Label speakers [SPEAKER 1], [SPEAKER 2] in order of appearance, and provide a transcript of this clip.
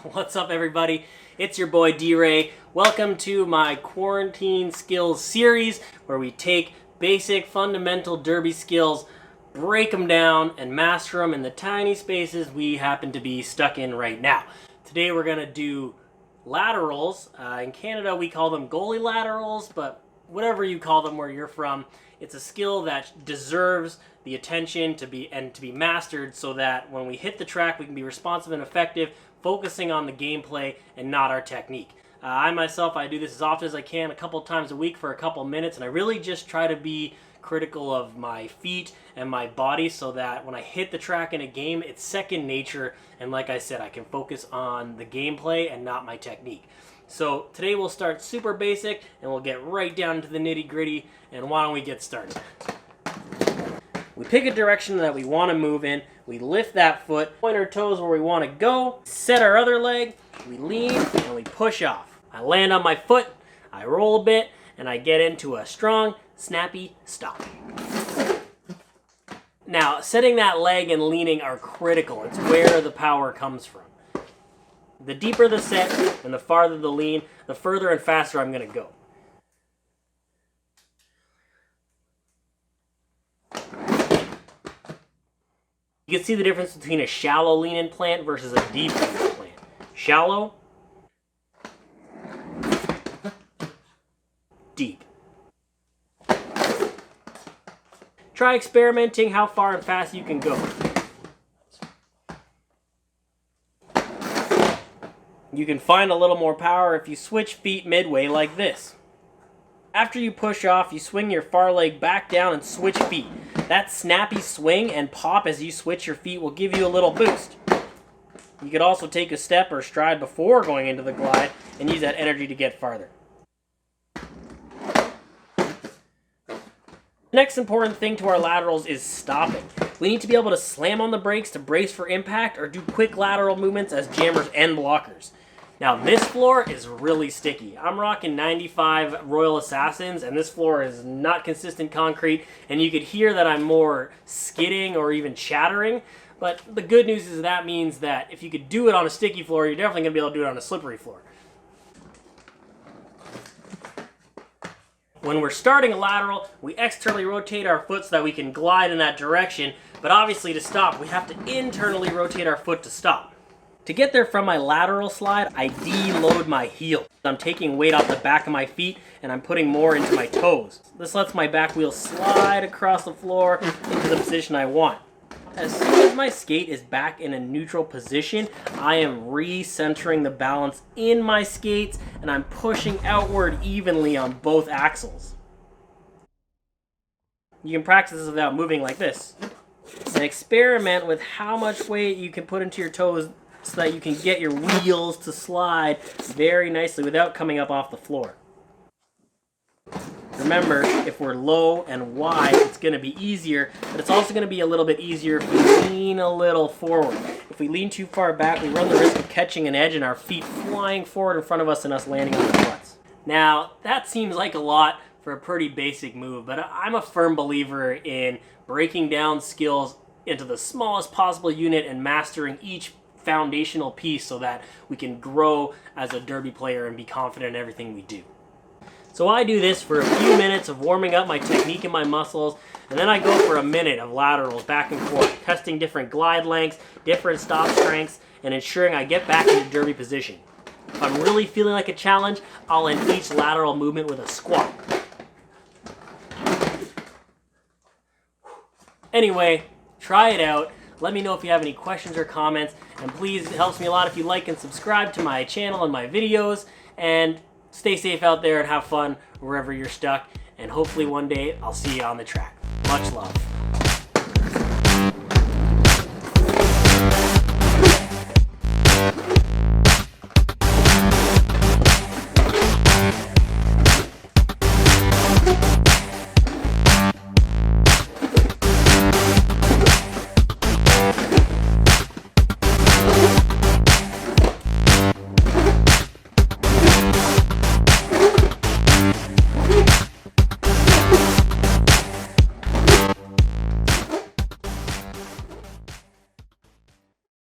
[SPEAKER 1] What's up, everybody? It's your boy D-Ray. Welcome to my quarantine skills series where we take basic fundamental derby skills, break them down, and master them in the tiny spaces we happen to be stuck in right now. Today we're going to do laterals. In Canada we call them goalie laterals, but whatever you call them where you're from, it's a skill that deserves the attention to be mastered so that when we hit the track we can be responsive and effective, focusing on the gameplay and not our technique. I myself, I do this as often as I can, a couple times a week for a couple minutes, and I really just try to be critical of my feet and my body so that when I hit the track in a game, it's second nature, and like I said, I can focus on the gameplay and not my technique. So today we'll start super basic and we'll get right down to the nitty-gritty, and why don't we get started? We pick a direction that we want to move in, we lift that foot, point our toes where we want to go, set our other leg, we lean, and we push off. I land on my foot, I roll a bit, and I get into a strong, snappy stop. Now, setting that leg and leaning are critical. It's where the power comes from. The deeper the set and the farther the lean, the further and faster I'm going to go. You can see the difference between a shallow lean-in plant versus a deep lean-in plant. Shallow, deep. Try experimenting how far and fast you can go. You can find a little more power if you switch feet midway like this. After you push off, you swing your far leg back down and switch feet. That snappy swing and pop as you switch your feet will give you a little boost. You could also take a step or stride before going into the glide and use that energy to get farther. The next important thing to our laterals is stopping. We need to be able to slam on the brakes to brace for impact or do quick lateral movements as jammers and blockers. Now this floor is really sticky. I'm rocking 95 Royal Assassins and this floor is not consistent concrete, and you could hear that I'm more skidding or even chattering, but the good news is that means that if you could do it on a sticky floor, you're definitely going to be able to do it on a slippery floor. When we're starting a lateral, we externally rotate our foot so that we can glide in that direction, but obviously to stop, we have to internally rotate our foot to stop. To get there from my lateral slide, I deload my heel. I'm taking weight off the back of my feet and I'm putting more into my toes. This lets my back wheel slide across the floor into the position I want. As soon as my skate is back in a neutral position, I am recentering the balance in my skates and I'm pushing outward evenly on both axles. You can practice this without moving like this. And experiment with how much weight you can put into your toes so that you can get your wheels to slide very nicely without coming up off the floor. Remember, if we're low and wide, it's going to be easier, but it's also going to be a little bit easier if we lean a little forward. If we lean too far back, we run the risk of catching an edge and our feet flying forward in front of us and us landing on our butts. Now, that seems like a lot for a pretty basic move, but I'm a firm believer in breaking down skills into the smallest possible unit and mastering each foundational piece so that we can grow as a derby player and be confident in everything we do. So I do this for a few minutes of warming up my technique and my muscles, and then I go for a minute of laterals back and forth, testing different glide lengths, different stop strengths, and ensuring I get back into derby position. If I'm really feeling like a challenge, I'll end each lateral movement with a squat. Anyway, try it out. Let me know if you have any questions or comments, and please, it helps me a lot if you like and subscribe to my channel and my videos, and stay safe out there and have fun wherever you're stuck, and hopefully one day I'll see you on the track. Much love.